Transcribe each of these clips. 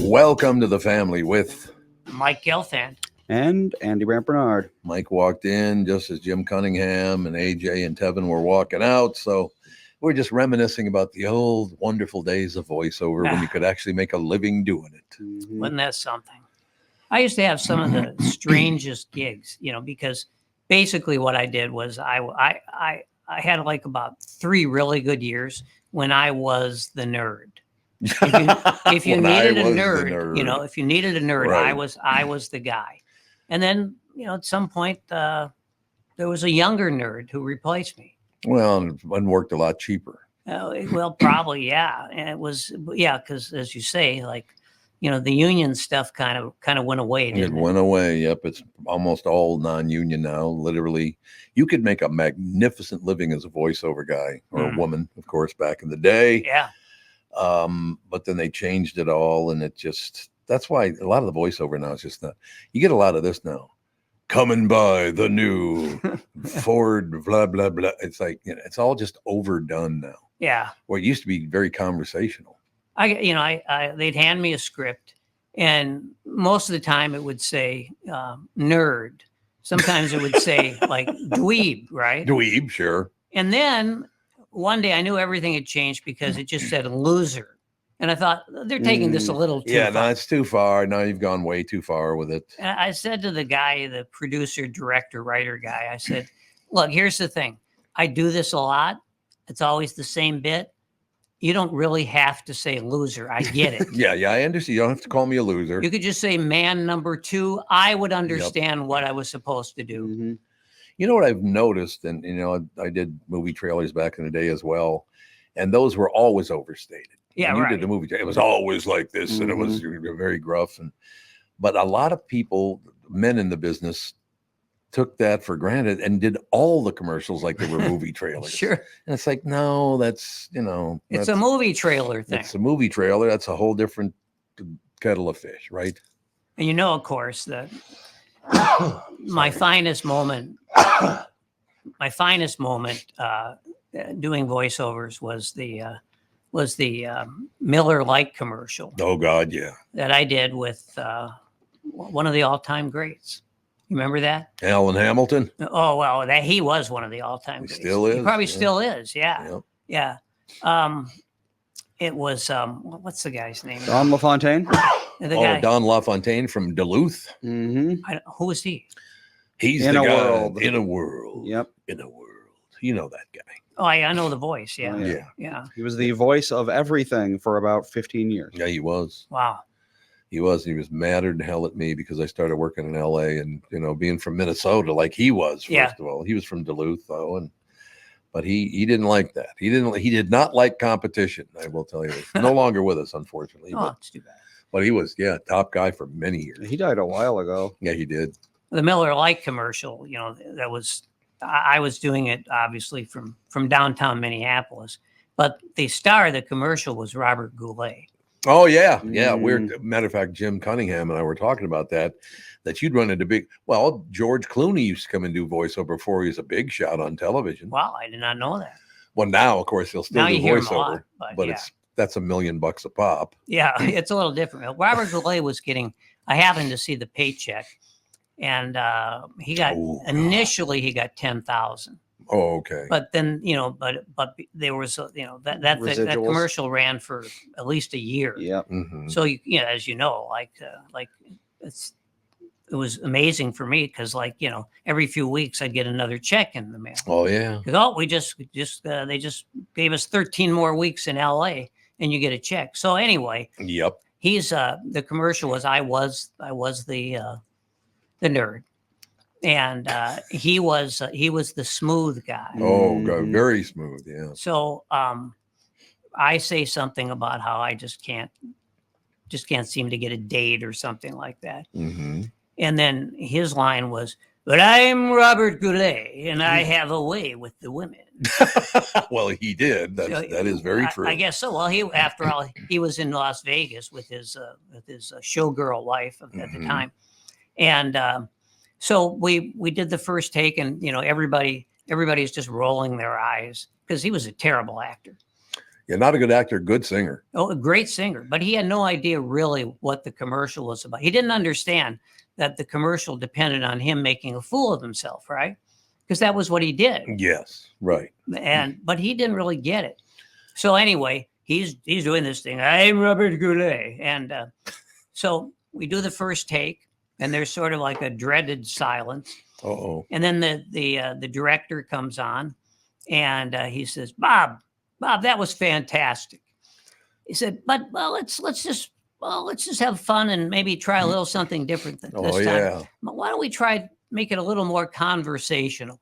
Welcome to the family with Mike Gelfand. And Andy Barnard. Mike walked in just as Jim Cunningham and AJ and Tevin were walking out. So we're just reminiscing about the old wonderful days of voiceover when you could actually make a living doing it. Mm-hmm. Wasn't that something? I used to have some of the strangest gigs, because basically what I did was I had like about 3 really good years when I was the nerd. If you needed a nerd, if you needed a nerd, Right. I was the guy. And then, at some point, there was a younger nerd who replaced me. Well, and worked a lot cheaper. Well, probably, yeah. And it was, because as you say, like, the union stuff kind of went away. It went away. Yep. It's almost all non-union now. Literally, you could make a magnificent living as a voiceover guy or a woman, of course, back in the day. Yeah. But then they changed it all, and that's why a lot of the voiceover now is just not. You get a lot of this now. Coming by the new Ford, blah blah blah. It's like it's all just overdone now. Yeah. Where it used to be very conversational. They'd hand me a script, and most of the time it would say nerd. Sometimes it would say like dweeb, right? Dweeb, sure. And then one day I knew everything had changed because it just said loser. And I thought, they're taking this a little too far. No, it's too far. Now you've gone way too far with it. And I said to the guy, the producer, director, writer guy, I said, look, here's the thing. I do this a lot. It's always the same bit. You don't really have to say loser. I get it. Yeah, I understand. You don't have to call me a loser. You could just say man number 2. I would understand what I was supposed to do. Mm-hmm. You know what I've noticed, and I did movie trailers back in the day as well, and those were always overstated. Yeah, when you right. did the movie, it was always like this, and it was very gruff. But a lot of people, men in the business, took that for granted and did all the commercials like they were movie trailers. Sure. And it's like, no, that's it's a movie trailer thing. It's a movie trailer. That's a whole different kettle of fish, right? And of course, that my finest moment doing voiceovers was the Miller Lite commercial. Oh God, yeah. That I did with one of the all-time greats. You remember that? Alan Hamilton. Oh well, he was one of the all-time greats. Still is. He probably still is. Yeah. Yep. Yeah. It was what's the guy's name? Don LaFontaine. Don LaFontaine from Duluth. Mm-hmm. Who is he? He's In the a guy World. in a world. Yep. In a world. You know that guy. Oh, I know the voice. Yeah. Oh, Yeah. He was the voice of everything for about 15 years. Yeah, he was. Wow. He was madder than hell at me because I started working in LA and, being from Minnesota like he was, first of all. He was from Duluth, though. But he didn't like that. He did not like competition, I will tell you. No longer with us, unfortunately. Oh, it's too bad. But he was, top guy for many years. He died a while ago. Yeah, he did. The Miller Lite commercial, I was doing it obviously from downtown Minneapolis, but the star of the commercial was Robert Goulet. Oh yeah, yeah. Weird. Matter of fact, Jim Cunningham and I were talking about that you'd run into George Clooney used to come and do voiceover before he was a big shot on television. Wow, I did not know that. Well, now of course he'll still Now do you hear him a voiceover, lot, but that's $1 million a pop. Yeah, it's a little different. Robert Goulet was getting. I happened to see the paycheck, and he got initially he got 10,000. Oh, okay. But then but there was that commercial ran for at least a year. Yeah. Mm-hmm. So as you know, it was amazing for me because every few weeks I'd get another check in the mail. Oh yeah. Because they just gave us 13 more weeks in LA and you get a check. So anyway. Yep. He's the commercial was I was the nerd. And he was the smooth guy. Oh, God, very smooth. Yeah. So I say something about how I just can't seem to get a date or something like that. Mm-hmm. And then his line was, "But I'm Robert Goulet, and I have a way with the women." Well, he did. That is very true. I guess so. Well, after all, he was in Las Vegas with his showgirl wife at the time, and. So we did the first take, and everybody's just rolling their eyes because he was a terrible actor. Yeah, not a good actor, good singer. Oh, a great singer, but he had no idea really what the commercial was about. He didn't understand that the commercial depended on him making a fool of himself, right? Because that was what he did. Yes, right. But he didn't really get it. So anyway, he's doing this thing. I'm Robert Goulet, and so we do the first take, and there's sort of like a dreaded silence. Uh-oh. And then the director comes on, and he says, Bob, that was fantastic. He said, but let's just have fun and maybe try a little something different this time. Yeah. Why don't we try make it a little more conversational?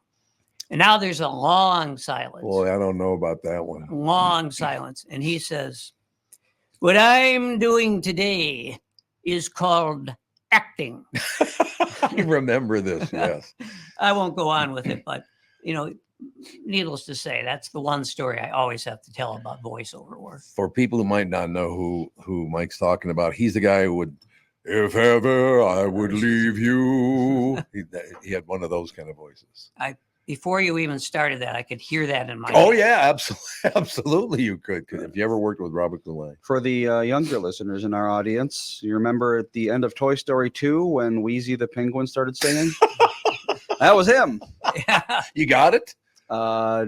And now there's a long silence. Boy, I don't know about that one. Long silence. And he says, what I'm doing today is called acting. I remember this, yes. I won't go on with it, but, needless to say, that's the one story I always have to tell about voiceover work. For people who might not know who Mike's talking about, he's the guy who would, if ever I would leave you. He had one of those kind of voices. Before you even started that, I could hear that in my Oh, head. yeah, absolutely. Absolutely, you could. If you ever worked with Robert Goulet. For the younger listeners in our audience, you remember at the end of Toy Story 2 when Wheezy the Penguin started singing? That was him. Yeah. You got it? I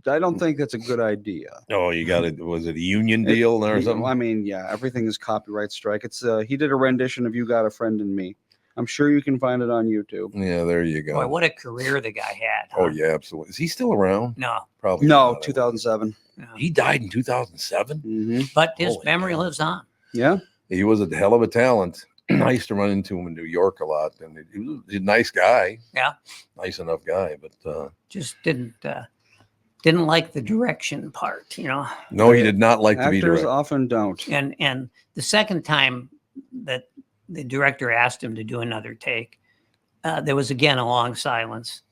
don't think that's a good idea. Oh, you got it. Was it a union deal or something? I mean, yeah, everything is copyright strike. It's he did a rendition of "You Got a Friend in Me." I'm sure you can find it on YouTube. Yeah, there you go. Boy, what a career the guy had. Huh? Oh, yeah, absolutely. Is he still around? No. Probably No, not. 2007. No. He died in 2007? Mm-hmm. But his Holy memory cow. lives on. Yeah. He was a hell of a talent. I used to run into him in New York a lot, and he was a nice guy. Yeah. Nice enough guy, but Just didn't like the direction part, no, he did not like to be Actors direct. often don't. And the second time that the director asked him to do another take, there was again a long silence.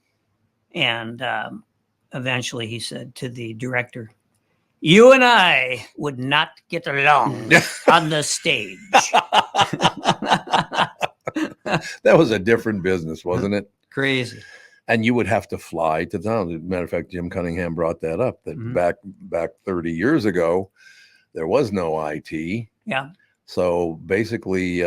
And eventually he said to the director, you and I would not get along on the stage. That was a different business, wasn't it? Crazy. And you would have to fly to town. As a matter of fact, Jim Cunningham brought that up, that Mhm. back 30 years ago, there was no IT. Yeah. So basically,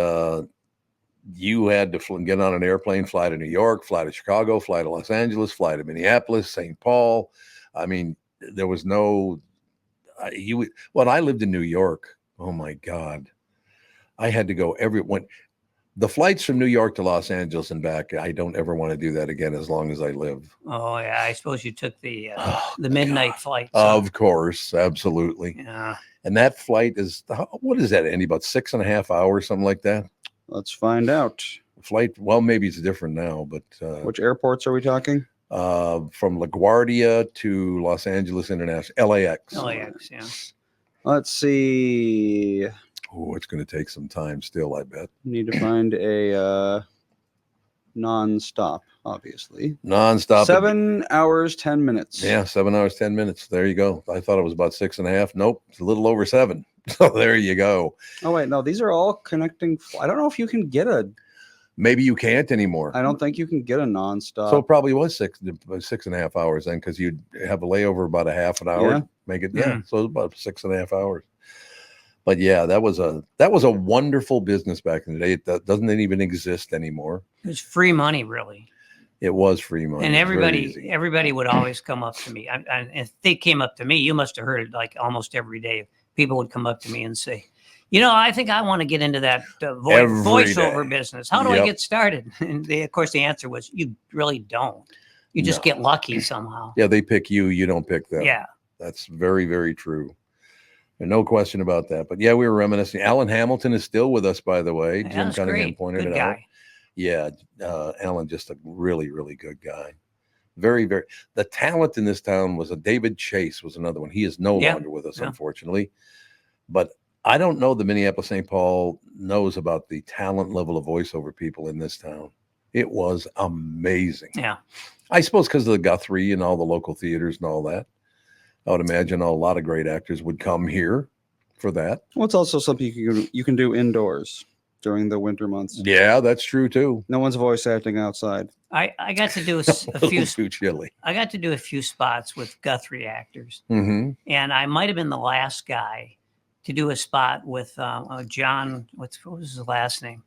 you had to get on an airplane, fly to New York, fly to Chicago, fly to Los Angeles, fly to Minneapolis, St. Paul. I mean, there was no, when I lived in New York, oh my God, I had to go the flights from New York to Los Angeles and back, I don't ever want to do that again as long as I live. Oh yeah. I suppose you took the Oh, midnight God. flight. so- Of course, absolutely. Yeah. And that flight is, what is that, Andy? About 6.5 hours, something like that? Let's find out. Flight, well, maybe it's different now, but Which airports are we talking? from LaGuardia to Los Angeles International, LAX. LAX, yeah. Let's see. Oh, it's going to take some time still, I bet. Need to find a non-stop, obviously. Nonstop. 7 hours, 10 minutes. Yeah, 7 hours, 10 minutes. There you go. I thought it was about 6.5. Nope, it's a little over 7. So there you go. Oh, wait, no, these are all connecting. I don't know if you can get Maybe you can't anymore. I don't think you can get a non-stop. So it probably was 6.5 hours then, because you'd have a layover about a half an hour. Yeah. Make it, Mhm. So it's about 6.5 hours. But yeah, that was a wonderful business back in the day. It doesn't even exist anymore. It was free money, really. It was free money. And It was very easy. everybody would always come up to me. And if they came up to me, you must have heard it like almost every day. People would come up to me and say, I think I want to get into that Every voiceover day. business. How do I Yep. get started? And of course, the answer was, you really don't. You just No. get lucky somehow. Yeah, they pick you. You don't pick them. Yeah. That's very, very true. And no question about that. But yeah, we were reminiscing. Alan Hamilton is still with us, by the way. Yeah, Jim that's Cunningham great. pointed Good it out. guy. Yeah, Alan, just a really, really good guy. Very, very. The talent in this town was David Chase was another one. He is no Yeah, longer with us, yeah. unfortunately. But I don't know that Minneapolis St. Paul knows about the talent level of voiceover people in this town. It was amazing. Yeah. I suppose because of the Guthrie and all the local theaters and all that. I would imagine a lot of great actors would come here for that. Well, it's also something you can do indoors. during the winter months. Yeah, that's true too. No one's voice acting outside. I got to do a A few. little too chilly. I got to do a few spots with Guthrie actors, Mm-hmm. and I might have been the last guy to do a spot with John. What was his last name?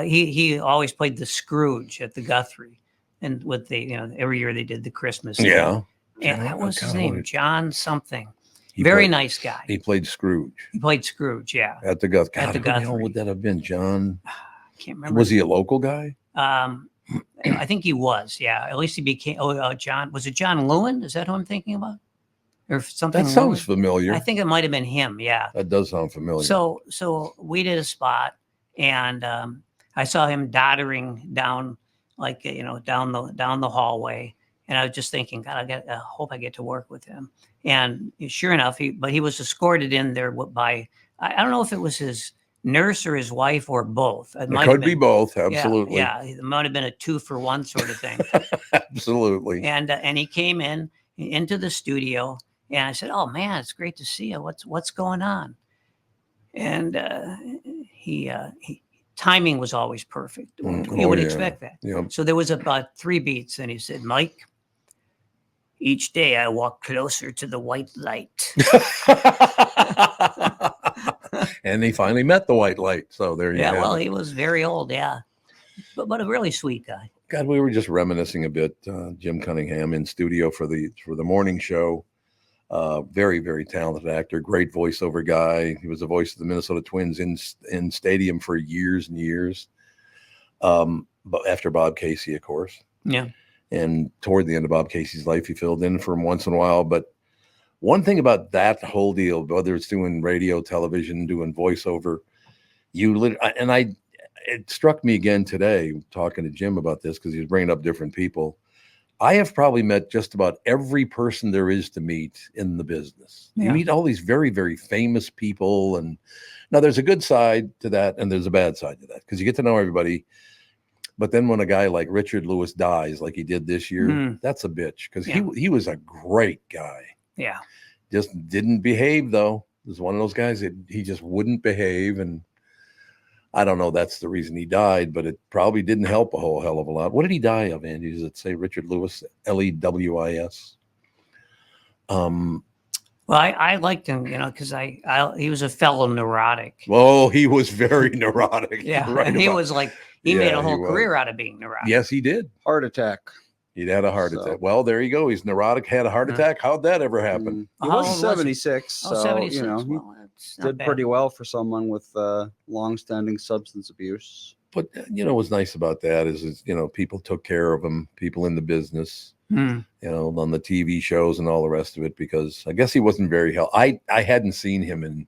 He always played the Scrooge at the Guthrie, and with the every year they did the Christmas. Yeah. And what was his name? John something. He Very played- nice guy. He played Scrooge He played Scrooge. Yeah, at the Guthrie. At the God, who the hell Guthrie. would that have been? John? I can't remember. Was he a local guy? I think he was. Yeah, at least he became. John. Was it John Lewin? Is that who I'm thinking about? Or something? That sounds Lewin? familiar. I think it might have been him. Yeah. That does sound familiar. So we did a spot, and I saw him doddering down, like down the hallway, and I was just thinking, God, I hope I get to work with him. And sure enough, he was escorted in there by I don't know if it was his nurse or his wife or both. It could be both. Yeah, Absolutely. Yeah, it might have been a 2-for-1 sort of thing. Absolutely. And he came into the studio, and I said, "Oh man, it's great to see you. What's going on?" And he timing was always perfect. You would expect that. Yeah. So there was about 3 beats, and he said, "Mike, each day I walk closer to the white light." And he finally met the white light. So there you Yeah, have well, it. he was very old, yeah, but a really sweet guy. God, we were just reminiscing a bit. Jim Cunningham in studio for the morning show. Very, very talented actor, great voiceover guy. He was the voice of the Minnesota Twins in stadium for years and years. But after Bob Casey, of course. Yeah. And toward the end of Bob Casey's life, he filled in for him once in a while. But one thing about that whole deal, whether it's doing radio, television, doing voiceover, it struck me again today talking to Jim about this because he was bringing up different people. I have probably met just about every person there is to meet in the business. Yeah. You meet all these very, very famous people. And now there's a good side to that and there's a bad side to that because you get to know everybody. But then when a guy like Richard Lewis dies, like he did this year, that's a bitch because he was a great guy. Yeah. Just didn't behave, though. He was one of those guys that he just wouldn't behave. And I don't know, that's the reason he died, but it probably didn't help a whole hell of a lot. What did he die of, Andy? Does it say Richard Lewis, Lewis? Well, I liked him, because he was a fellow neurotic. Oh, he was very neurotic. Yeah. Right He about- was like, he Yeah, made a he whole was. career out of being neurotic. Yes, he did. Heart attack. He'd had a heart So- attack. Well, there you go. He's neurotic, had a heart attack. How'd that ever happen? He How was old was he? 76, Oh, so 76. he Well, that's not did bad. pretty well for someone with long-standing substance abuse. But, what's nice about that is, people took care of him, people in the business, Hmm. on the TV shows and all the rest of it, because I guess he wasn't very healthy. I hadn't seen him in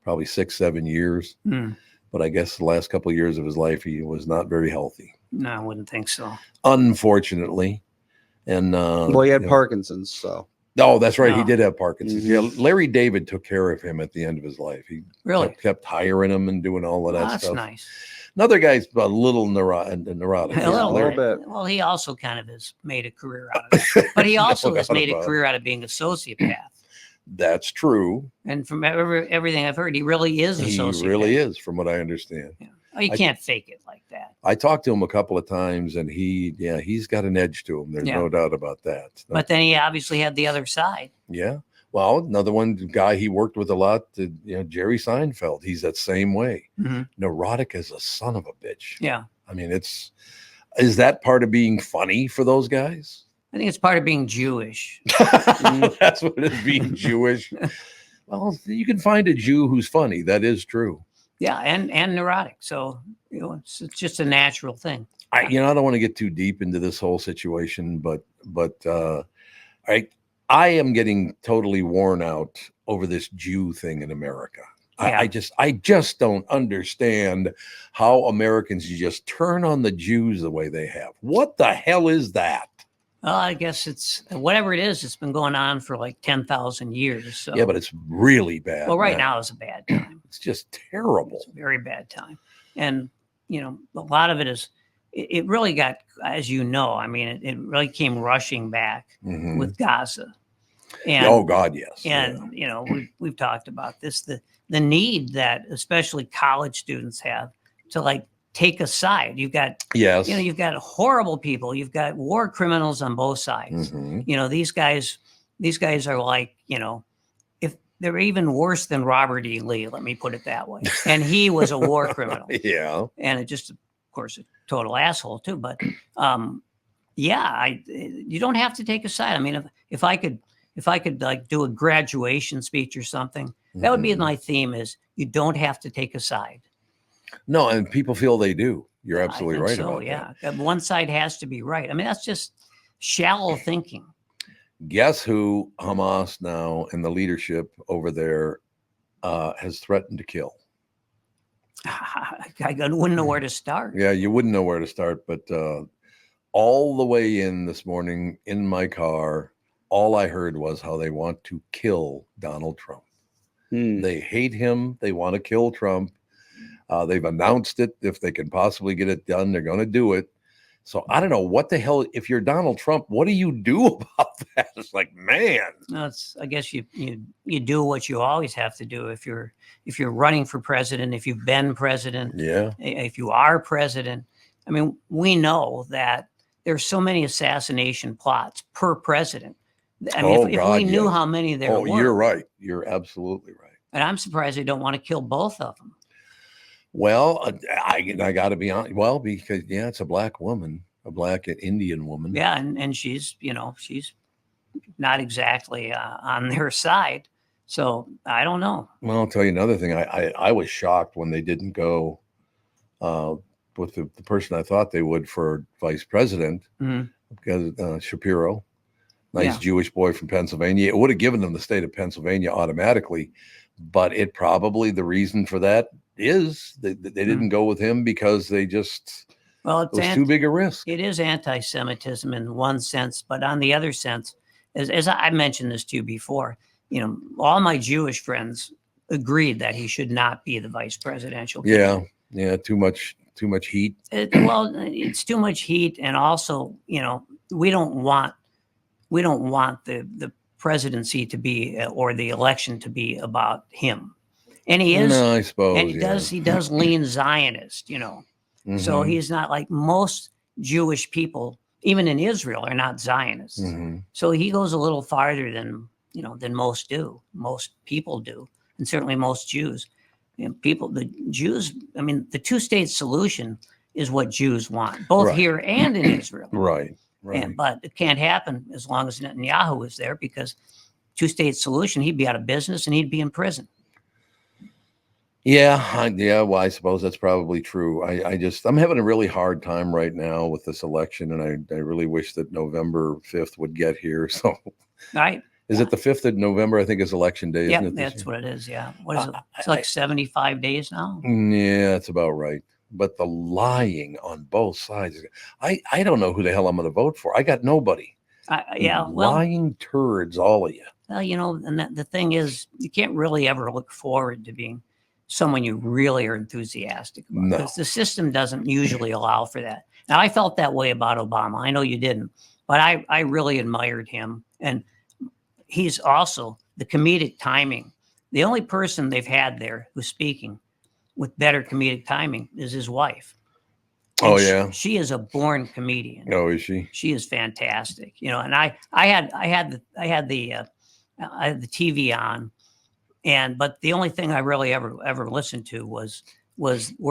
probably 6-7 years, Hmm. but I guess the last couple of years of his life, he was not very healthy, No, I wouldn't think so. unfortunately. And Well, he had Parkinson's, so oh, that's right. He Oh. did have Parkinson's. Mhm. Yeah, Larry David took care of him at the end of his life. He Really? kept hiring him and doing all of that Oh, that's stuff. nice. Another guy's a little neurotic. A Yeah, little a little bit. Well, he also kind of has made a career out of it. But he also No has doubt made a about it. career out of being a sociopath. That's true. And from everything I've heard, he really is a He sociopath. really is, from what I understand. Yeah. Oh, you can't fake it like that. I talked to him a couple of times, and he's got an edge to him. There's Yeah. no doubt about that. But then he obviously had the other side. Yeah. Well, another guy he worked with a lot, Jerry Seinfeld. He's that same way. Mhm. Neurotic as a son of a bitch. Yeah. I mean, is that part of being funny for those guys? I think it's part of being Jewish. That's what it is, being Jewish. Well, you can find a Jew who's funny. That is true. Yeah, and neurotic. So, it's just a natural thing. I don't want to get too deep into this whole situation, but I am getting totally worn out over this Jew thing in America. Yeah. I just don't understand how Americans just turn on the Jews the way they have. What the hell is that? Well, I guess it's whatever it is. It's been going on for like 10,000 years. So. Yeah, but it's really bad. Well, right now is a bad time. It's just terrible. It's a very bad time. And, a lot of it is, it really got, as you know, I mean, it really came rushing back Mhm. with Gaza. And, Oh God, yes. and we've talked about this, the need that especially college students have to like take a side. You've got, Yes. you've got horrible people. You've got war criminals on both sides. These guys are like, if they're even worse than Robert E. Lee, let me put it that way. And he was a war criminal. Yeah. And it just, of course, a total asshole too. But you don't have to take a side. I mean, if I could like do a graduation speech or something, that would be my theme is you don't have to take a side. No, and people feel they do. You're absolutely right so, about that. One side has to be right. I mean, that's just shallow thinking. Guess who Hamas now and the leadership over there has threatened to kill? I wouldn't know where to start. Yeah, you wouldn't know where to start, but all the way in this morning in my car, all I heard was how they want to kill Donald Trump. They hate him. They want to kill Trump. They've announced it. If they can possibly get it done, they're going to do it. So I don't know what the hell, if you're Donald Trump, what do you do about that? It's like, man. No, I guess you do what you always have to do if you're running for president, if you've been president, if you are president. I mean, we know that there's so many assassination plots per president. I mean, if we knew how many there were. You're right. You're absolutely right. And I'm surprised they don't want to kill both of them. Well, I got to be honest. Well, because it's a black woman, a black Indian woman. Yeah, and she's she's not exactly on their side. So I don't know. Well, I'll tell you another thing. I was shocked when they didn't go with the person I thought they would for vice president, because Shapiro, nice Jewish boy from Pennsylvania. It would have given them the state of Pennsylvania automatically, but it probably the reason for that is they didn't go with him because they just it was too big a risk. It is anti-Semitism in one sense, but on the other sense, as I mentioned this to you before, all my Jewish friends agreed that he should not be the vice presidential candidate. Yeah, too much heat. It's too much heat, and also, we don't want the presidency to be or the election to be about him. And he is, no, I suppose, and he does lean Zionist, So he's not like most Jewish people, even in Israel, are not Zionists. So he goes a little farther than most do. Most people do, and certainly most Jews. The Jews. I mean, the two-state solution is what Jews want, both here and in Israel. Right. But it can't happen as long as Netanyahu is there, because two-state solution, he'd be out of business and he'd be in prison. Yeah. Well, I suppose that's probably true. I'm having a really hard time right now with this election, and I really wish that November 5th would get here. So, is it the 5th of November? I think is election day. Yeah, isn't it, that's what it is. Yeah. What is it? It's like 75 days now. Yeah, that's about right. But the lying on both sides, I don't know who the hell I'm going to vote for. I got nobody. Lying turds, all of you. Well, and the thing is, you can't really ever look forward to being someone you really are enthusiastic about, because the system doesn't usually allow for that. Now, I felt that way about Obama. I know you didn't, but I really admired him. And he's also the comedic timing. The only person they've had there who's speaking with better comedic timing is his wife. And she is a born comedian. Oh, is she? She is fantastic. And I had the TV on, but the only thing I really ever listened to were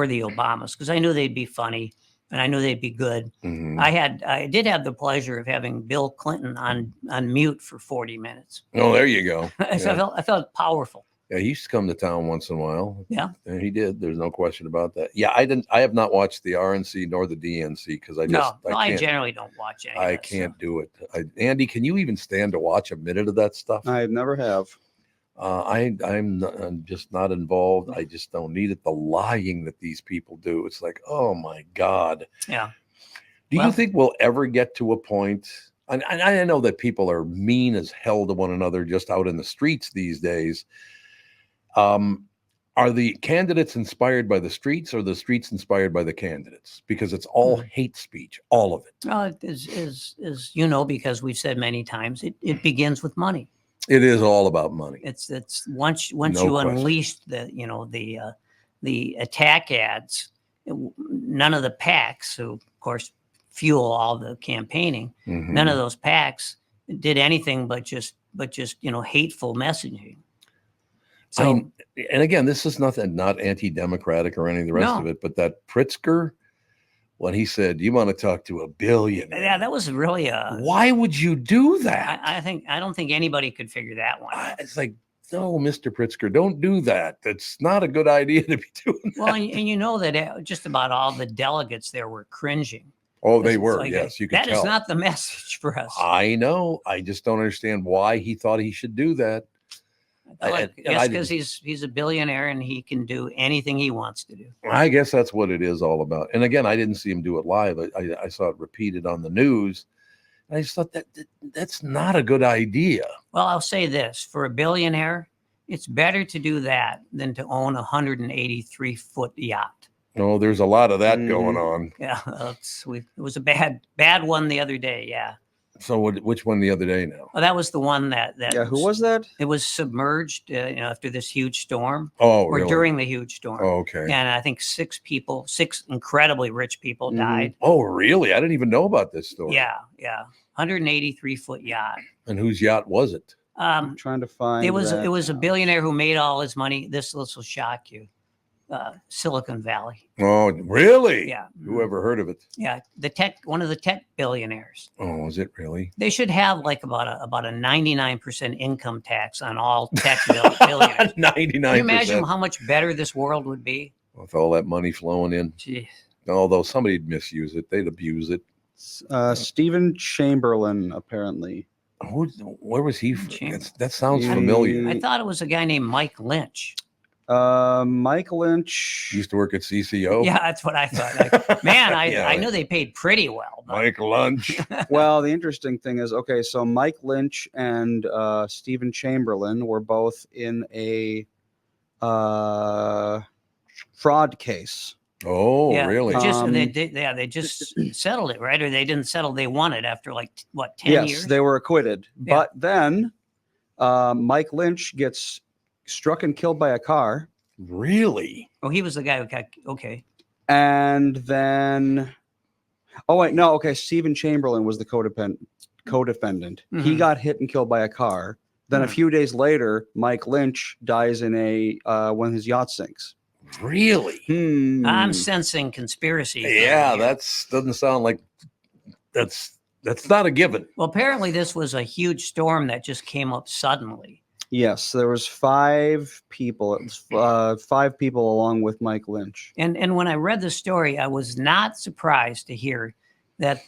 the Obamas, because I knew they'd be funny and I knew they'd be good. I did have the pleasure of having Bill Clinton on mute for 40 minutes. Oh, there you go. So I felt powerful. Yeah, he used to come to town once in a while. Yeah, and he did. There's no question about that. Yeah, I have not watched the RNC nor the DNC because I generally don't watch any. I can't do it. Andy, can you even stand to watch a minute of that stuff? I never have. I'm just not involved. I just don't need it. The lying that these people do, it's like, oh my God. Yeah. Do you think we'll ever get to a point? And I know that people are mean as hell to one another just out in the streets these days. Are the candidates inspired by the streets, or the streets inspired by the candidates? Because it's all hate speech, all of it. It is because we've said many times, it begins with money. It is all about money. It's once you unleash the attack ads, none of the PACs, who of course fuel all the campaigning, Mhm. none of those PACs did anything but just hateful messaging. So and again, this is nothing, not anti-democratic or any of the rest of No. it, but that Pritzker, when he said, "You want to talk to a billionaire?" yeah, that was really Why would you do that? I don't think anybody could figure that one out. It's like, no, Mr. Pritzker, don't do that. That's not a good idea to be doing that. Well, and you know that just about all the delegates there were cringing. Oh, they It's were. like, Yes, you could that tell. is not the message for us. I know. I just don't understand why he thought he should do that. Like, and I because he's a billionaire and he can do anything he wants to do. I guess that's what it is all about. And again, I didn't see him do it live. I saw it repeated on the news. And I just thought that's not a good idea. Well, I'll say this: for a billionaire, it's better to do that than to own a 183-foot yacht. No, there's a lot of that going on. Yeah, it was a bad one the other day. Yeah. So which one the other day now? Well, that was the one that Yeah, who was that? It was submerged, after this huge storm, Oh, or really? during the huge storm. Oh, okay. And I think six incredibly rich people died. Oh, really? I didn't even know about this story. Yeah, 183-foot yacht. And whose yacht was it? I'm trying to find. It was a now. billionaire who made all his money. This will shock you. Silicon Valley. Oh, really? Yeah. Who ever heard of it? Yeah, one of the tech billionaires. Oh, is it really? They should have like about a 99% income tax on all tech billionaires. 99%. Can you imagine how much better this world would be? With all that money flowing in. Jeez. Although somebody'd misuse it, they'd abuse it. Stephen Chamberlain, apparently. Where was he from? James. That sounds He- familiar. I thought it was a guy named Mike Lynch. Mike Lynch. He used to work at CCO. Yeah, that's what I thought. Like, man, Yeah. I knew they paid pretty well. But Mike Lunch. Well, the interesting thing is, okay, so Mike Lynch and Stephen Chamberlain were both in a fraud case. Oh, yeah, really? they just settled it, right? Or they didn't settle; they won it after 10 Yes, years. they were acquitted. Yeah. But then Mike Lynch gets struck and killed by a car. Really? Oh, he was the guy who got okay. And then, oh wait, no, okay. Stephen Chamberlain was the co-defendant. He Mhm. got hit and killed by a car. Then a Hmm. few days later, Mike Lynch dies in when his yacht sinks. Really? I'm sensing conspiracy. Yeah, here. doesn't sound like that's not a given. Well, apparently this was a huge storm that just came up suddenly. Yes, there was 5 people. It was 5 people along with Mike Lynch. And when I read the story, I was not surprised to hear that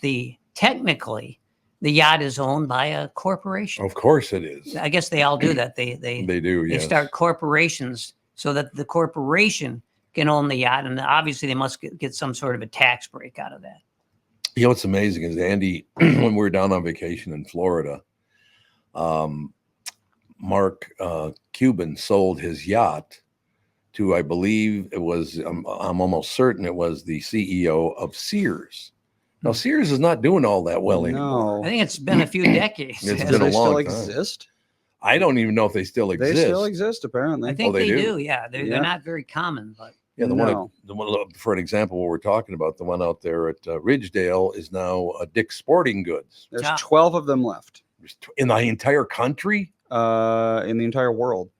technically the yacht is owned by a corporation. Of course it is. I guess they all do that. They do. they Yes. start corporations so that the corporation can own the yacht, and obviously they must get some sort of a tax break out of that. You know what's amazing is Andy, when we were down on vacation in Florida, Mark Cuban sold his yacht to, I believe it was, I'm almost certain it was the CEO of Sears. Now, Sears is not doing all that well anymore. No. I think it's been a few decades. It's Do been a they still long time. exist? I don't even know if they still exist. They still exist, apparently. I think they they do? do. Yeah, they're Yeah. not very common, but Yeah, No. the one, for an example, what we're talking about, the one out there at Ridgedale is now Dick's Sporting Goods. There's Yeah. 12 of them left In the entire country? in the entire world.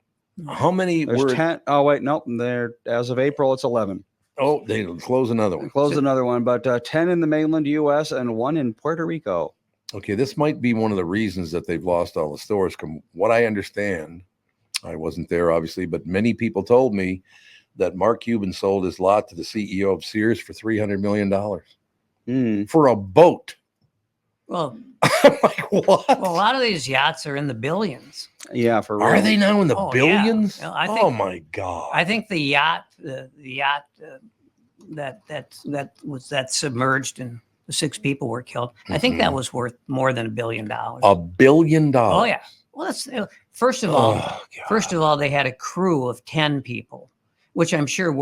How many There's were? 10. Oh, wait, nope. There, as of April, it's 11. Oh, they close another one. Closed another one, but 10 in the mainland U.S. and 1 in Puerto Rico. Okay, this might be one of the reasons that they've lost all the stores. From what I understand, I wasn't there obviously, but many people told me that Mark Cuban sold his lot to the CEO of Sears for $300 million for a boat. well, I'm like, what? a lot of these yachts are in the billions. Yeah, for real. Are they now in the Oh, yeah. billions? Well, I Oh think- my God. I think the yacht that submerged and the 6 people were killed. I think that was worth more than $1 billion. $1 billion. Oh yeah. Well, that's first of all. Oh, God. First of all, they had a crew of 10 people, which I'm sure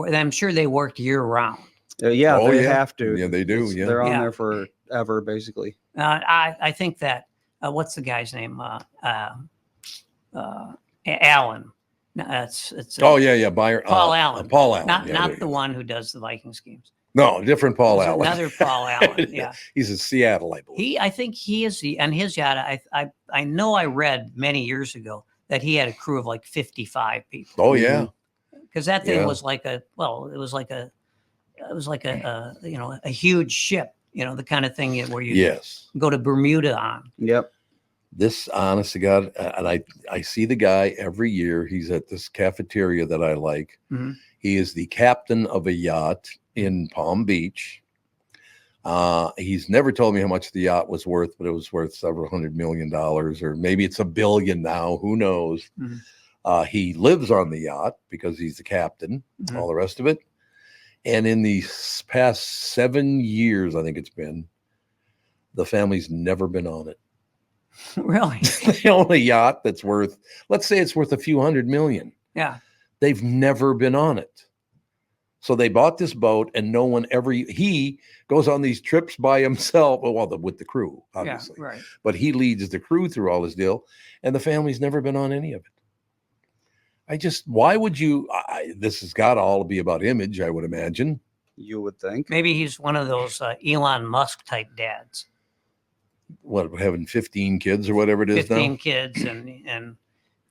they worked year round. Yeah, Oh, they yeah. have to. Yeah, they do, yeah. They're on Yeah. there forever, basically. I think that what's the guy's name? Allen. No, it's Oh yeah, yeah. Buyer, Paul Allen. Paul Allen. not Yeah, not there the you one who does the Viking schemes. No, different Paul There's Allen. Another Paul Allen. Yeah. He's in Seattle, I believe. I think he is on his yacht. I know I read many years ago that he had a crew of like 55 people. Oh yeah. Because that thing Yeah. was like it was like a a huge ship, the kind of thing where you Yes. go to Bermuda on. Yep. This, honest to God, and I see the guy every year. He's at this cafeteria that I like. Mhm. He is the captain of a yacht in Palm Beach. He's never told me how much the yacht was worth, but it was worth several $100 million, or maybe it's $1 billion now. Who knows? Mhm. He lives on the yacht because he's the captain, Mhm. all the rest of it. And in the past 7 years, I think it's been, the family's never been on it. Really? The only yacht that's worth, let's say it's worth a few $100 million. Yeah. They've never been on it. So they bought this boat, and no one ever, he goes on these trips by himself, well, with the crew, obviously. Yeah, right. But he leads the crew through all this deal, and the family's never been on any of it. Why would you, this has got to all be about image, I would imagine. You would think. Maybe he's one of those Elon Musk type dads. What, having 15 kids or whatever it is 15 now? kids, and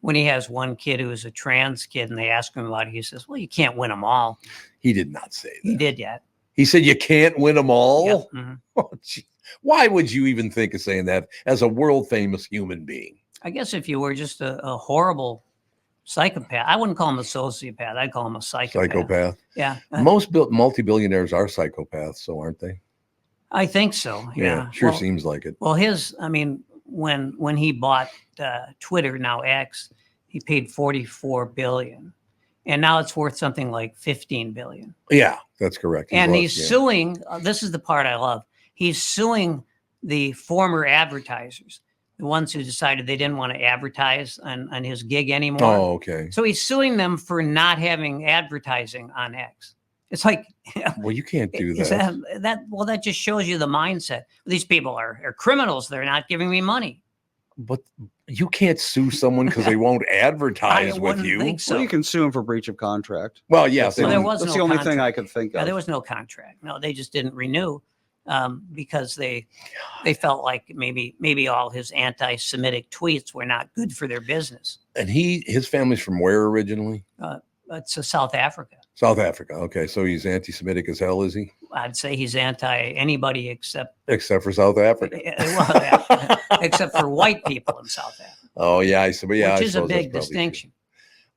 when he has one kid who is a trans kid, and they ask him about it, he says, "Well, you can't win them all." He did not say that. He did yet. He said you can't win them all? Yep. Mhm. Oh, gee. Why would you even think of saying that as a world famous human being? I guess if you were just a horrible psychopath, I wouldn't call him a sociopath. I'd call him a psychopath. Yeah. Most multi-billionaires are psychopaths, so aren't they? I think so. Yeah. Sure Well, seems like it. Well, when he bought Twitter, now X, he paid $44 billion, and now it's worth something like $15 billion. Yeah, that's correct. He's suing. This is the part I love. He's suing the former advertisers, the ones who decided they didn't want to advertise on his gig anymore. Oh, okay. So he's suing them for not having advertising on X. It's like, Well, you can't do is that. that just shows you the mindset. These people are criminals. They're not giving me money. But you can't sue someone because they won't advertise with wouldn't you. think so. Well, you can sue him for breach of contract. Well, yes. Well, there was That's no the only contract. thing I could think Yeah, of. there was no contract. No, they just didn't renew because they felt like maybe all his anti-Semitic tweets were not good for their business. And his family's from where originally? It's South Africa. South Africa. Okay, so he's anti-Semitic as hell, is he? I'd say he's anti anybody except for South Africa. except for white people in South Africa. Oh yeah, which is a big distinction.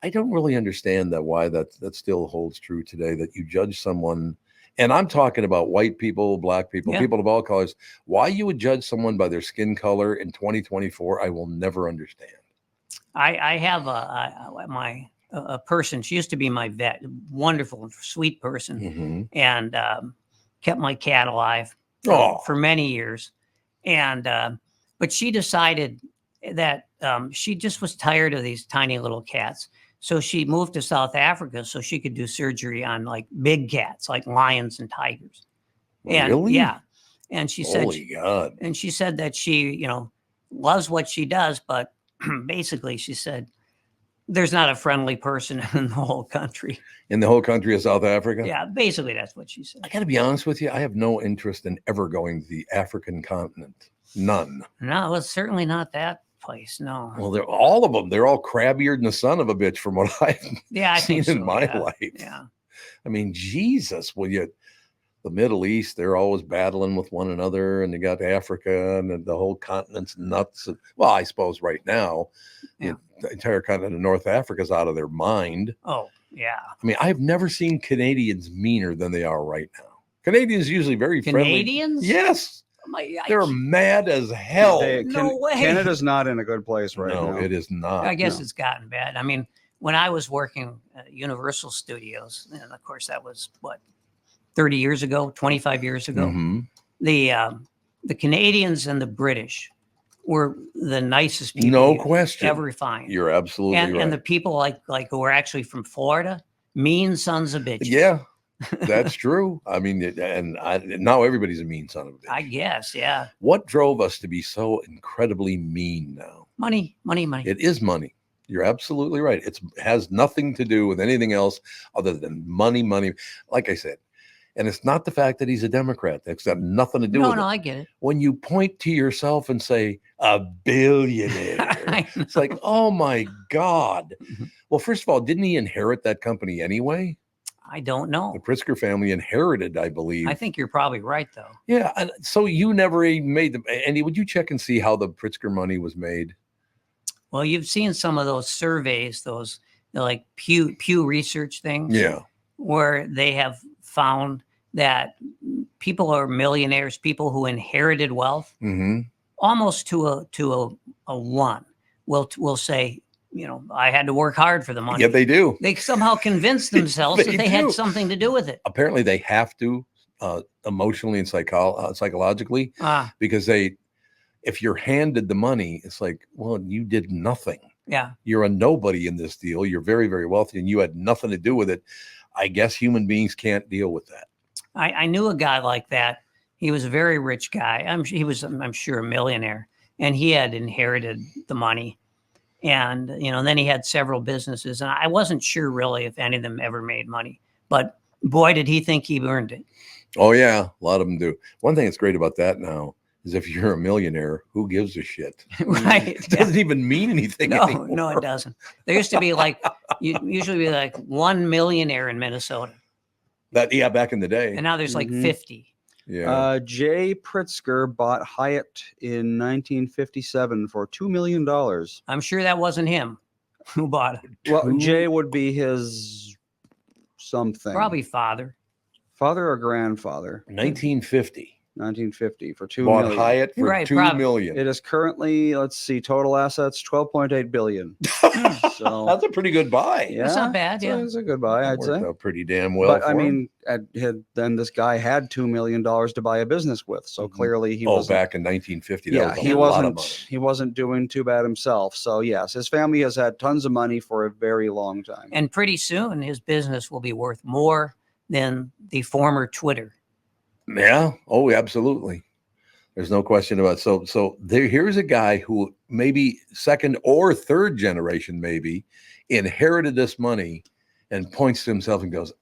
I don't really understand why that still holds true today, that you judge someone, and I'm talking about white people, black people, people of all colors. Why you would judge someone by their skin color in 2024, I will never understand. I have a person. She used to be my vet, wonderful, sweet person, and kept my cat alive for many years. And but she decided that she just was tired of these tiny little cats. So she moved to South Africa so she could do surgery on like big cats, like lions and tigers. And really? Yeah. And she said, Holy God. And she said that she, loves what she does, but basically she said, there's not a friendly person in the whole country. In the whole country of South Africa? Yeah, basically that's what she said. I got to be honest with you. I have no interest in ever going to the African continent. None. No, it's certainly not that place. No. Well, they're all of them. They're all crabbier than the son of a bitch from what I've I seen think in my life. Yeah. I mean, Jesus, the Middle East, they're always battling with one another, and they got Africa, and the whole continent's nuts. Well, I suppose right now, the entire continent of North Africa is out of their mind. Oh, yeah. I mean, I've never seen Canadians meaner than they are right now. Canadians usually very Canadians? friendly. Yes. They're mad as hell. No way. Canada's not in a good place right now. No, it is not. I guess it's gotten bad. I mean, when I was working at Universal Studios, and of course that was 30 years ago, 25 years ago, the Canadians and the British were the nicest people no question ever find. You're absolutely right. And the people like who were actually from Florida, mean sons of bitches. Yeah, that's true. I mean, now everybody's a mean son of a bitch. I guess, yeah. What drove us to be so incredibly mean now? Money. It is money. You're absolutely right. It has nothing to do with anything else other than money. Like I said, And it's not the fact that he's a Democrat. That's got nothing to do No, with no, it. I get it. When you point to yourself and say, a billionaire, I it's like, know. oh my God. Well, first of all, didn't he inherit that company anyway? I don't The know. Pritzker family inherited, I believe. I think you're probably right, though. Yeah. And so you never even made them. Andy, would you check and see how the Pritzker money was made? Well, you've seen some of those surveys, those like Pew Research things, Yeah. where they have found that people are millionaires, people who inherited wealth, Mm-hmm. almost to a one will say, I had to work hard for the money. Yeah, they do. They somehow convince themselves They that they had do. something to do with it. Apparently, they have to emotionally and psychologically, because if you're handed the money, it's like, well, you did nothing. Yeah. You're a nobody in this deal. You're very, very wealthy, and you had nothing to do with it. I guess human beings can't deal with that. I knew a guy like that. He was a very rich guy. I'm sure a millionaire, and he had inherited the money. And, then he had several businesses, and I wasn't sure really if any of them ever made money, but boy, did he think he earned it. Oh yeah. A lot of them do. One thing that's great about that now is if you're a millionaire, who gives a shit? Right. It doesn't even mean anything anymore. No, it doesn't. There used to be usually be like 1 millionaire in Minnesota. Back in the day. And now there's like 50. Yeah. Jay Pritzker bought Hyatt in 1957 for $2 million. I'm sure that wasn't him who bought it. Well, Jay would be his something. Probably father. Father or grandfather. 1950. 1950 for $2 Bought million. Hyatt for Right, $2 probably. million. It is currently, let's see, total assets $12.8 billion. So That's a pretty good buy. yeah, That's not bad. Yeah. it's a good buy, That I'd say. worked out pretty damn well. But I for him. mean, then this guy had $2 million to buy a business with, so Mhm. clearly he oh, wasn't. back in 1950, that Yeah, was a he lot of money. wasn't doing too bad himself. So yes, his family has had tons of money for a very long time. And pretty soon his business will be worth more than the former Twitter. Yeah. Oh, absolutely. There's no question about it. So here's a guy who maybe second or third generation maybe inherited this money and points to himself and goes,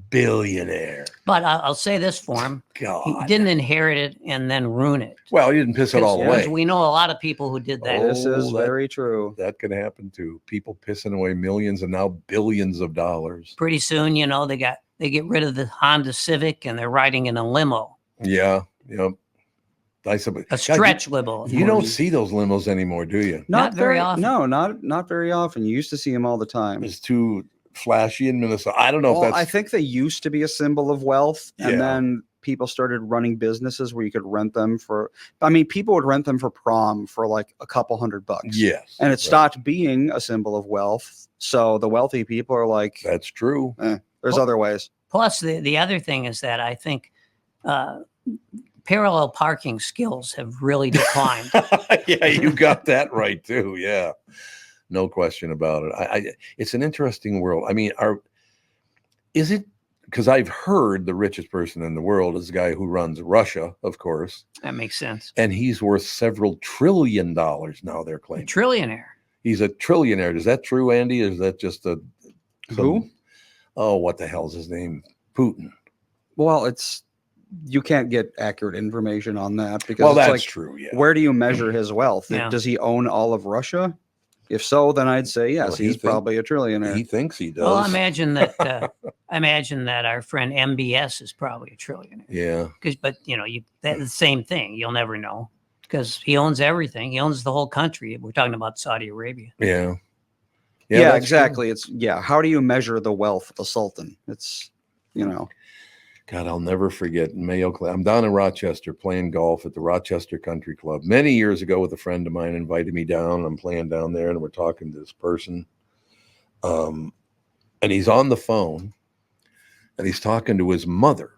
billionaire. But I'll say this for him. God. He didn't inherit it and then ruin it. Well, he didn't piss it all Because away. we know a lot of people who did that. This is that- very true. That could happen too. People pissing away millions and now billions of dollars. Pretty soon, they get rid of the Honda Civic and they're riding in a limo, Yeah. Yep. I suppose. a stretch limo. You don't see those limos anymore, do you? Not very often. No, not very often. You used to see him all the time. It's too flashy in Minnesota. I don't know Well, if I that's think they used to be a symbol of wealth, and Yeah. then people started running businesses where you could rent them for. I mean, people would rent them for prom for like a couple $100. yes. And it right. stopped being a symbol of wealth. So the wealthy people are like, That's true. there's Well- other ways. Plus, the other thing is that I think parallel parking skills have really declined. Yeah, you got that right too. Yeah. No question about it. It's an interesting world. I mean, is it because I've heard the richest person in the world is the guy who runs Russia, of course, That makes sense. and he's worth several $1 trillion now, they're A claiming. trillionaire. He's a trillionaire. Is that true, Andy? Or is that just Who? Oh, what the hell's his name? Putin. Well, you can't get accurate information on that because Well, it's that's like, true. Yeah. where do you measure his wealth? Yeah. Does he own all of Russia? If so, then I'd say yes, Well, he he's probably a trillionaire. He thinks he does. Well, I imagine that our friend MBS is probably a trillionaire. Yeah. But that's the same thing. You'll never know because he owns everything. He owns the whole country. We're talking about Saudi Arabia. Yeah. Yeah, that's true. exactly. How do you measure the wealth of a sultan? It's, God, I'll never forget Mayo Clinic. I'm down in Rochester playing golf at the Rochester Country Club many years ago with a friend of mine invited me down. I'm playing down there and we're talking to this person. And he's on the phone and he's talking to his mother.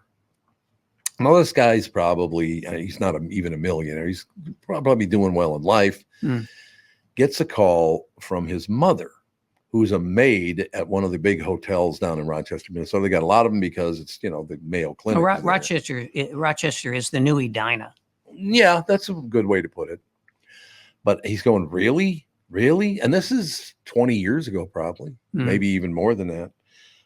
Now, this guy's probably, he's not even a millionaire. He's probably doing well in life. Gets a call from his mother, who's a maid at one of the big hotels down in Rochester, Minnesota. They got a lot of them because it's, the Mayo Clinic. is there. Rochester is the new Edina. Yeah, that's a good way to put it. But he's going, really? Really? And this is 20 years ago, probably, maybe even more than that.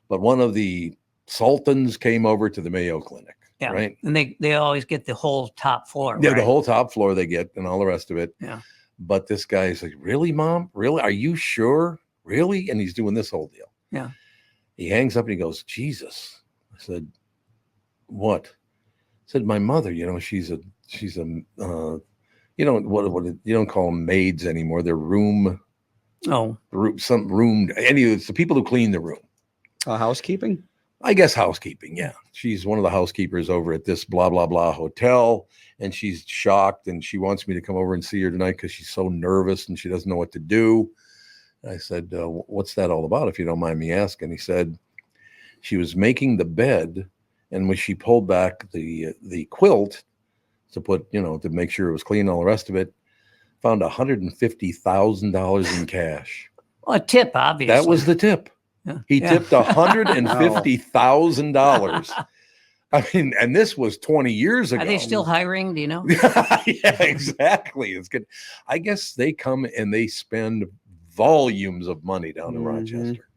But one of the Sultans came over to the Mayo Clinic. Yeah. Right. And they always get the whole top floor. Yeah, right? the whole top floor they get and all the rest of it. Yeah. But this guy's like, really, Mom? Really? Are you sure? Really? And he's doing this whole deal. Yeah. He hangs up and he goes, Jesus. I said, what? I said, my mother, she's a you don't call them maids anymore. They're it's the people who clean the room. Housekeeping? I guess housekeeping. Yeah. She's one of the housekeepers over at this blah, blah, blah hotel. And she's shocked and she wants me to come over and see her tonight because she's so nervous and she doesn't know what to do. I said, what's that all about, if you don't mind me asking? He said, she was making the bed, and when she pulled back the quilt to put, to make sure it was clean, all the rest of it, found $150,000 in cash. Well, a tip, obviously. That was the tip. Yeah. He tipped $150,000. I mean, and this was 20 years ago. Are they still hiring? Do you know? Yeah, exactly. It's good. I guess they come and they spend volumes of money down in Rochester.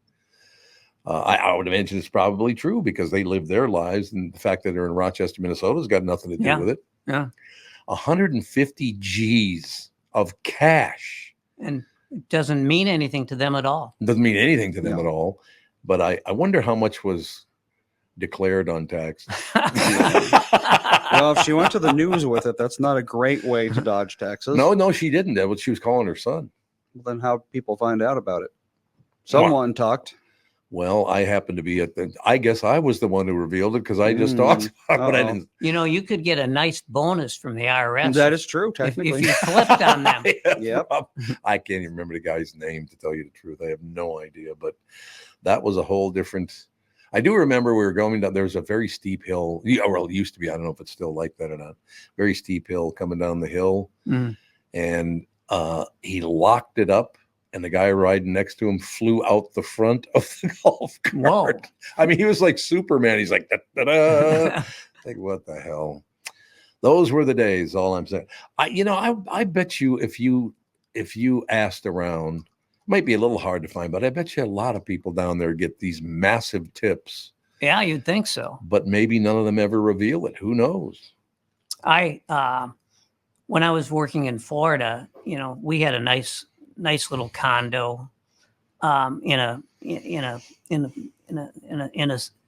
I would imagine it's probably true because they live their lives, and the fact that they're in Rochester, Minnesota has got nothing to do with it. Yeah. 150 G's of cash. And it doesn't mean anything to them at all. Doesn't mean anything to them at all. But I wonder how much was declared on tax. Well, if she went to the news with it, that's not a great way to dodge taxes. No, she didn't. That's what she was calling her son. Well, then how people find out about it? Someone talked. Well, I happened to be I guess I was the one who revealed it because I just talked about it, but I didn't. You could get a nice bonus from the IRS. That is true, technically. If you flipped on them. Yep. I can't even remember the guy's name, to tell you the truth. I have no idea, but that was a whole different. I do remember we were going down. There was a very steep hill. Well, it used to be. I don't know if it's still like that or not. Very steep hill coming down the hill, and he locked it up. And the guy riding next to him flew out the front of the golf cart. Whoa. I mean, he was like Superman. He's like, da-da-da. Like, what the hell? Those were the days. All I'm saying. I bet you if you asked around, it might be a little hard to find, but I bet you a lot of people down there get these massive tips. Yeah, you'd think so. But maybe none of them ever reveal it. Who knows? When I was working in Florida, we had a nice little condo it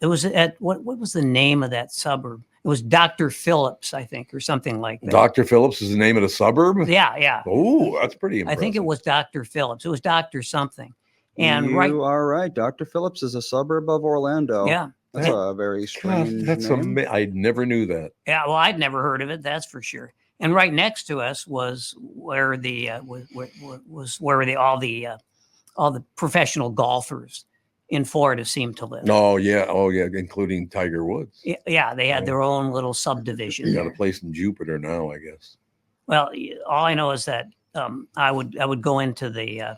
was at what was the name of that suburb? It was Dr. Phillips, I think, or something like that. Dr. Phillips is the name of the suburb? Yeah. Oh, that's pretty impressive. I think it was Dr. Phillips. It was Dr. something. And you are right. Dr. Phillips is a suburb of Orlando. Yeah. That's a very strange name. I never knew that. Yeah, well, I'd never heard of it, that's for sure. And right next to us was where all the professional golfers in Florida seemed to live. Oh yeah, including Tiger Woods. Yeah, they had their own little subdivision. They got a place in Jupiter now, I guess. Well, all I know is that I would go into the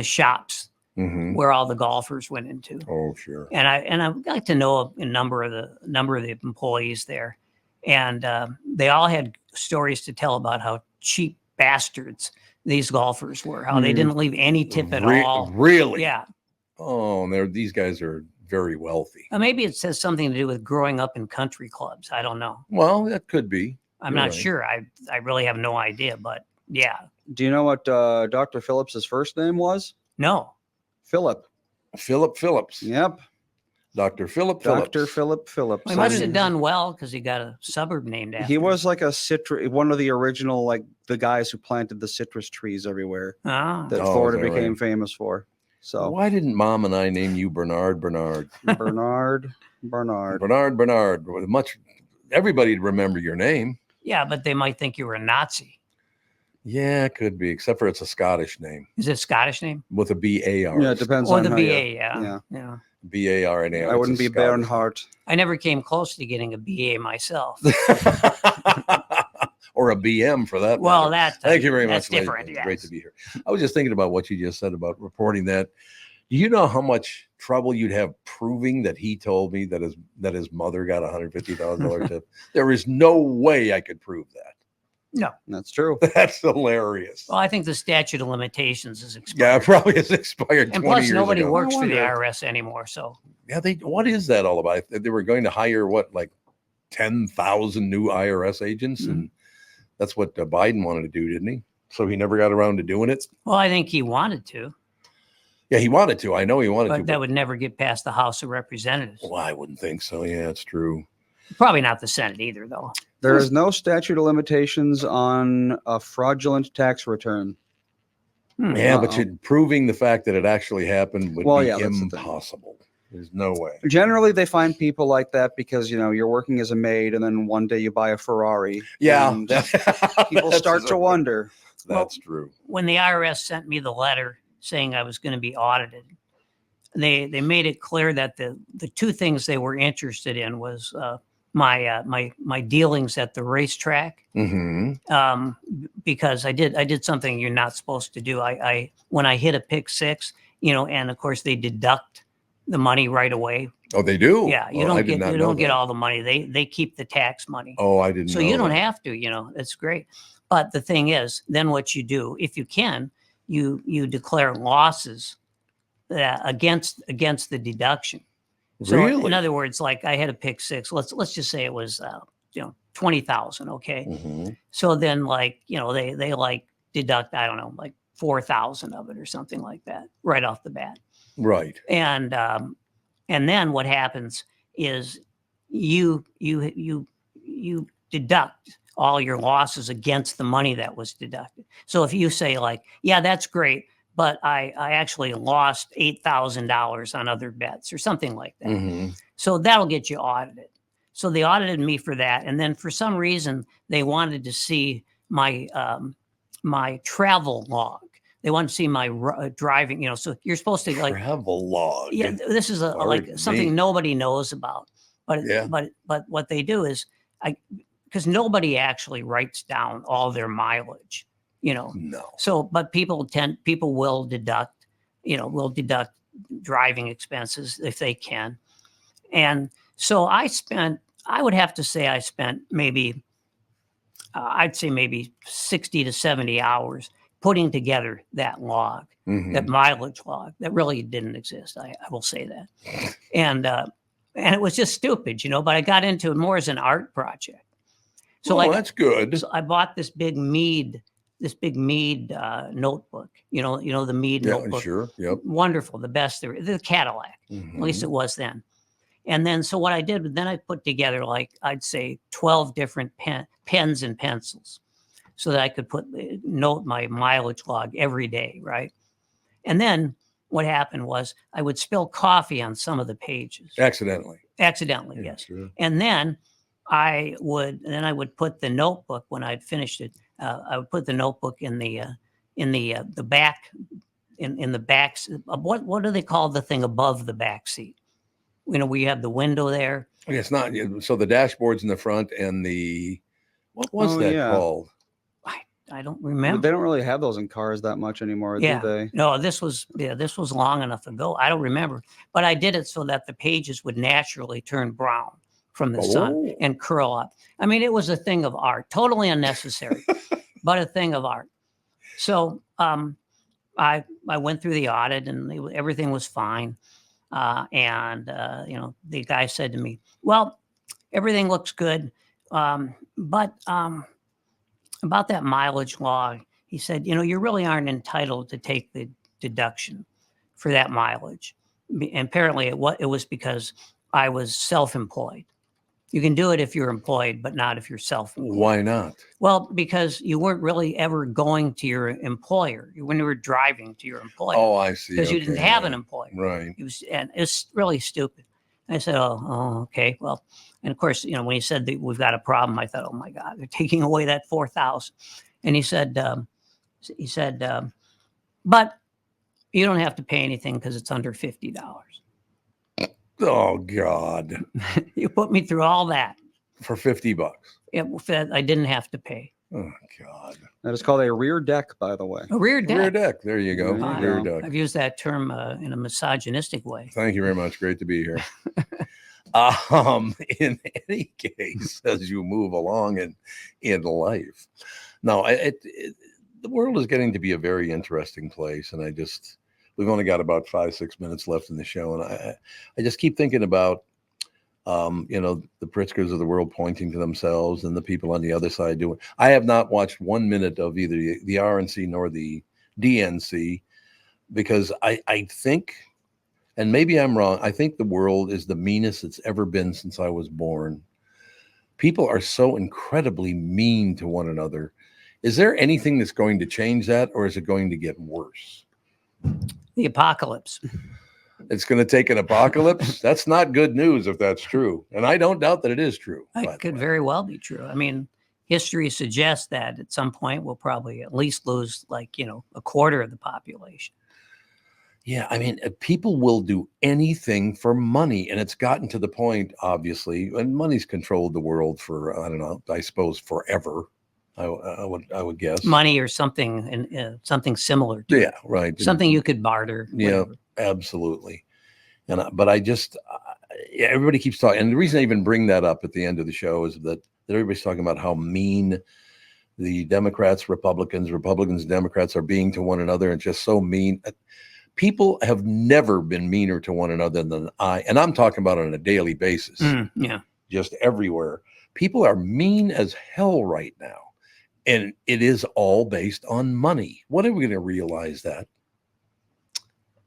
shops where all the golfers went into. Oh sure. And I got to know a number of the employees there, and they all had stories to tell about how cheap bastards these golfers were, how they didn't leave any tip at all. Really? Yeah. Oh, these guys are very wealthy. Maybe it has something to do with growing up in country clubs. I don't know. Well, that could be. I'm not sure. I really have no idea, but yeah. Do you know what Dr. Phillips's first name was? No. Philip. Philip Phillips. Yep. Dr. Philip Phillips. Dr. Philip Phillips. Well, he must have done well because he got a suburb named after him. He was like one of the original, like the guys who planted the citrus trees everywhere that Florida became famous for. So why didn't Mom and I name you Barnard? Bernard. Everybody'd remember your name. Yeah, but they might think you were a Nazi. Yeah, it could be, except for it's a Scottish name. Is it a Scottish name? With a B-A-R. Yeah, it depends on the how B-A, yeah. B-A-R-N-A. I wouldn't be Bernhardt. I never came close to getting a B.A. myself. Or a BM for that. Well, thank you very much. That's different. Yes. Great to be here. I was just thinking about what you just said about reporting that. Do you know how much trouble you'd have proving that he told me that his mother got a $150,000 tip? There is no way I could prove that. No, that's true. That's hilarious. Well, I think the statute of limitations is expired. Yeah, it probably has expired. And 20 plus, years nobody ago. works for the IRS anymore. So Yeah, what is that all about? They were going to hire what, like 10,000 new IRS agents, and that's what Biden wanted to do, didn't he? So he never got around to doing it. Well, I think he wanted to. Yeah, he wanted to. I know he wanted but to. That would never get past the House of Representatives. Well, I wouldn't think so. Yeah, it's true. Probably not the Senate either, though. There is no statute of limitations on a fraudulent tax return. Yeah, but proving the fact that it actually happened would be impossible. There's no way. Generally, they find people like that because, you're working as a maid and then one day you buy a Ferrari. Yeah. And people start to wonder. That's true. When the IRS sent me the letter saying I was going to be audited, they made it clear that the two things they were interested in was my dealings at the racetrack, because I did something you're not supposed to do. I when I hit a pick six, and of course they deduct the money right away. Oh, they do? Yeah, you don't get all the money. They keep the tax money. Oh, I didn't know. So you don't have to. It's great. But the thing is, then what you do, if you can, you declare losses against the deduction. So really? In other words, like I had a pick six. Let's just say it was 20,000. Okay. So then they like deduct, I don't know, like 4,000 of it or something like that right off the bat. Right. And then what happens is you deduct all your losses against the money that was deducted. So if you say like, yeah, that's great, but I actually lost $8,000 on other bets or something like that. So that'll get you audited. So they audited me for that. And then for some reason, they wanted to see my travel log. They wanted to see my driving, so you're supposed to like travel log. Yeah, this is something nobody knows about. But what they do is because nobody actually writes down all their mileage, No. So, but people will deduct driving expenses if they can. And so I would have to say I spent maybe 60 to 70 hours putting together that log, that mileage log that really didn't exist. I will say that. And it was just stupid, but I got into it more as an art project. So that's good. So I bought this big Mead notebook, the Mead notebook. Sure. Yep. Wonderful. The best there, the Cadillac, at least it was then. And then, so what I did, then I put together I'd say 12 different pens and pencils so that I could note my mileage log every day. Right. And then what happened was I would spill coffee on some of the pages. Accidentally, yes. Sure. And then I would put the notebook when I'd finished it. I would put the notebook in the back, in the back. What do they call the thing above the back seat? We have the window there. It's not. So the dashboard's in the front, and what was that called? I don't remember. They don't really have those in cars that much anymore, do they? No, this was long enough ago. I don't remember, but I did it so that the pages would naturally turn brown from the sun and curl up. I mean, it was a thing of art, totally unnecessary, but a thing of art. So I went through the audit and everything was fine. And the guy said to me, well, everything looks good. But about that mileage log, he said, you really aren't entitled to take the deduction for that mileage. And apparently it was because I was self-employed. You can do it if you're employed, but not if you're self-employed. Why not? Well, because you weren't really ever going to your employer when you were driving to your employer. Oh, I see. Because you didn't have an employer. Right. It's really stupid. I said, oh, okay. Well, and of course, when he said that we've got a problem, I thought, oh my God, they're taking away that 4,000. And he said, but you don't have to pay anything because it's under $50. Oh God! You put me through all that for $50. I didn't have to pay. Oh God! That is called a rear deck, by the way. A rear deck. Rear deck. There you go. Rear deck. I've used that term in a misogynistic way. Thank you very much. Great to be here. In any case, as you move along in life, now the world is getting to be a very interesting place, and we've only got about 5-6 minutes left in the show, and I just keep thinking about, the Pritzkers of the world pointing to themselves and the people on the other side doing. I have not watched 1 minute of either the RNC nor the DNC because I think, and maybe I'm wrong, I think the world is the meanest it's ever been since I was born. People are so incredibly mean to one another. Is there anything that's going to change that, or is it going to get worse? The apocalypse. It's going to take an apocalypse. That's not good news if that's true. And I don't doubt that it is true. It could very well be true. I mean, history suggests that at some point we'll probably at least lose a quarter of the population. Yeah, I mean, people will do anything for money, and it's gotten to the point, obviously, and money's controlled the world for, I don't know, I suppose forever. I would guess money or something, and something similar to yeah, right. Something you could barter. Yeah, whatever. Absolutely. But I just, everybody keeps talking, and the reason I even bring that up at the end of the show is that everybody's talking about how mean the Democrats, Republicans, Democrats are being to one another, and just so mean. People have never been meaner to one another than and I'm talking about on a daily basis. Yeah. Just everywhere. People are mean as hell right now. And it is all based on money. When are we going to realize that?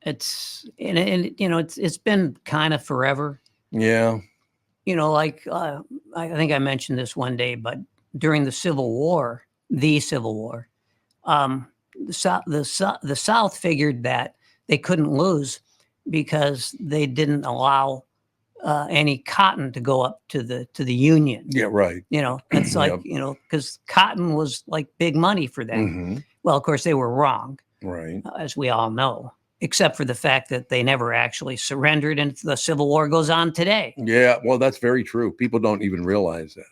It's been kind of forever. Yeah. I think I mentioned this one day, but during the Civil War, the South figured that they couldn't lose because they didn't allow any cotton to go up to the Union. Yeah, right. It's like, because cotton was like big money for them. Mm-hmm. Well, of course, they were wrong, right? As we all know, except for the fact that they never actually surrendered, and the Civil War goes on today. Yeah, well, that's very true. People don't even realize that.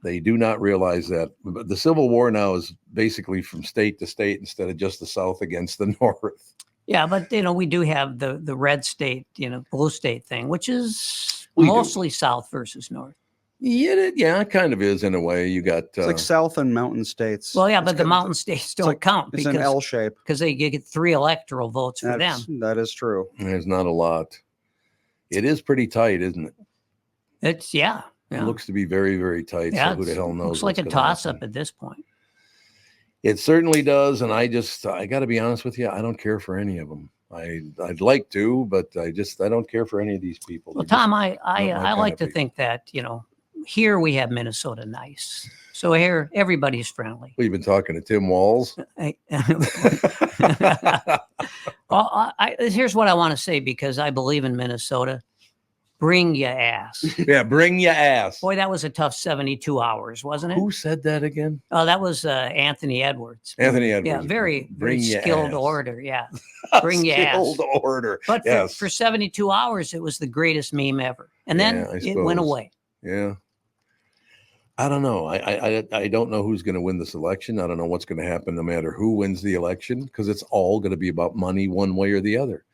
They do not realize that. But the Civil War now is basically from state to state instead of just the South against the North. Yeah, but we do have the red state, blue state thing, which is mostly South versus North. Yeah, it kind of is in a way. You got it's like South and mountain states. Well, yeah, but the mountain states don't count because it's an L shape because they get 3 electoral votes for them. That is true. There's not a lot. It is pretty tight, isn't it? It's yeah. It looks to be very, very tight. Yeah, so who the hell knows? Looks like a toss-up at this point. It certainly does, and I got to be honest with you. I don't care for any of them. I'd like to, but I don't care for any of these people. Well, Tom, I like to think that here we have Minnesota nice. So here everybody's friendly. We've been talking to Tim Walls. Here's what I want to say, because I believe in Minnesota. Bring your ass. Yeah, bring your ass. Boy, that was a tough 72 hours, wasn't it? Who said that again? Oh, that was Anthony Edwards. Anthony Edwards. Yeah, very skilled orator. Yeah. Bring your ass. Skilled orator. But for 72 hours, it was the greatest meme ever. And then it went away. Yeah. I don't know. I don't know who's going to win this election. I don't know what's going to happen no matter who wins the election, because it's all going to be about money one way or the other.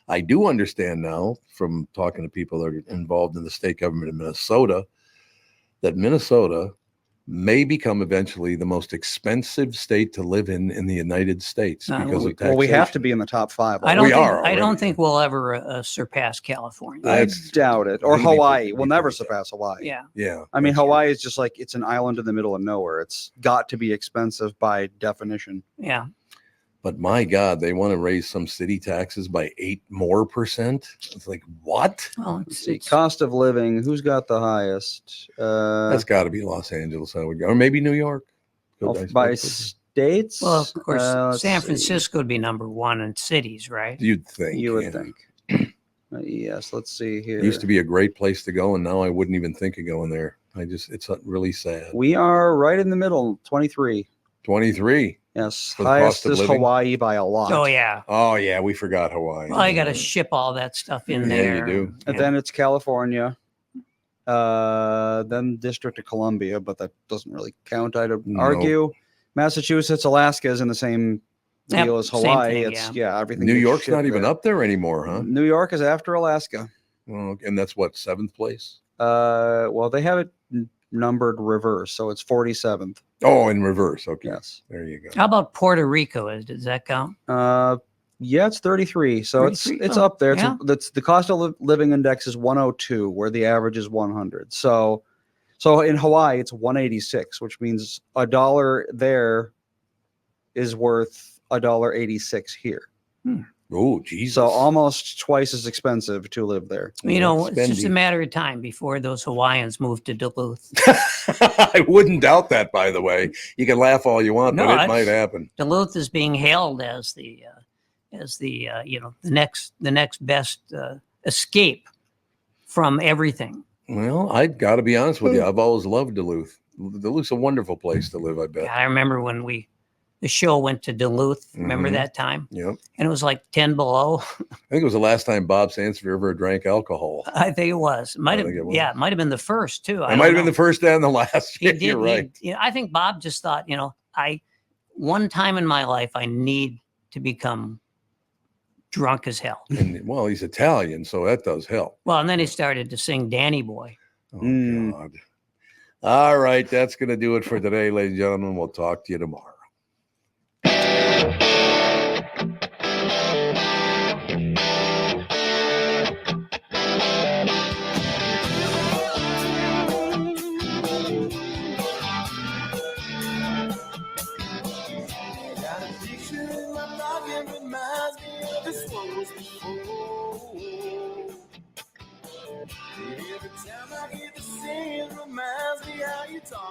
I do understand now from talking to people that are involved in the state government of Minnesota that Minnesota may become eventually the most expensive state to live in the United States because of taxation. Well, we have to be in the top 5. I don't think we'll ever surpass California. I doubt it. Or Hawaii. We'll never surpass Hawaii. Yeah. Yeah. I mean, Hawaii is just like, it's an island in the middle of nowhere. It's got to be expensive by definition. Yeah. But my God, they want to raise some city taxes by 8% more. It's like, what? Well, it's cost of living. Who's got the highest? That's got to be Los Angeles, I would go, or maybe New York. By states? Well, of course, San Francisco would be number 1 in cities, right? You'd think. You would think. Yes, let's see here. It used to be a great place to go, and now I wouldn't even think of going there. It's really sad. We are right in the middle, 23. 23. Yes, highest is Hawaii by a lot. Oh, yeah. Oh, yeah, we forgot Hawaii. Well, you got to ship all that stuff in there. You do. And then it's California, then District of Columbia, but that doesn't really count, I'd argue. Massachusetts, Alaska is in the same deal as Hawaii. Thing, everything. New York's not even up there anymore, huh? New York is after Alaska. Well, and that's what, 7th place? Well, they have it numbered reverse, so it's 47th. Oh, in reverse. Okay. Yes. There you go. How about Puerto Rico? Does that count? Yeah, it's 33. So 33? it's Oh, up there. yeah. That's the cost of living index is 102, where the average is 100. So in Hawaii, it's 186, which means $1 there is worth $1.86 here. Oh, Jesus. So almost twice as expensive to live there. You know, it's just a Spendy. matter of time before those Hawaiians move to Duluth. I wouldn't doubt that, by the way. You can laugh all you want, No, but it it's- might happen. Duluth is being hailed as the you know, the next best escape from everything. Well, I got to be honest with you. I've always loved Duluth. Duluth's a wonderful place to live, I bet. I remember when the show went to Duluth. Remember Mhm. that time? Yep. And it was like 10 below. I think it was the last time Bob Sansevier ever drank alcohol. I think it was. Might have, think it was. yeah, it might have been the first too. It might have been the first and the last. He Yeah, did. you're right. I think Bob just thought, you know, one time in my life I need to become drunk as hell. And, well, he's Italian, so that does help. Well, and then he started to sing Danny Boy. Oh, Mm. God. All right. That's going to do it for today, ladies and gentlemen. We'll talk to you tomorrow. Got a picture in my pocket reminds me of this one was before.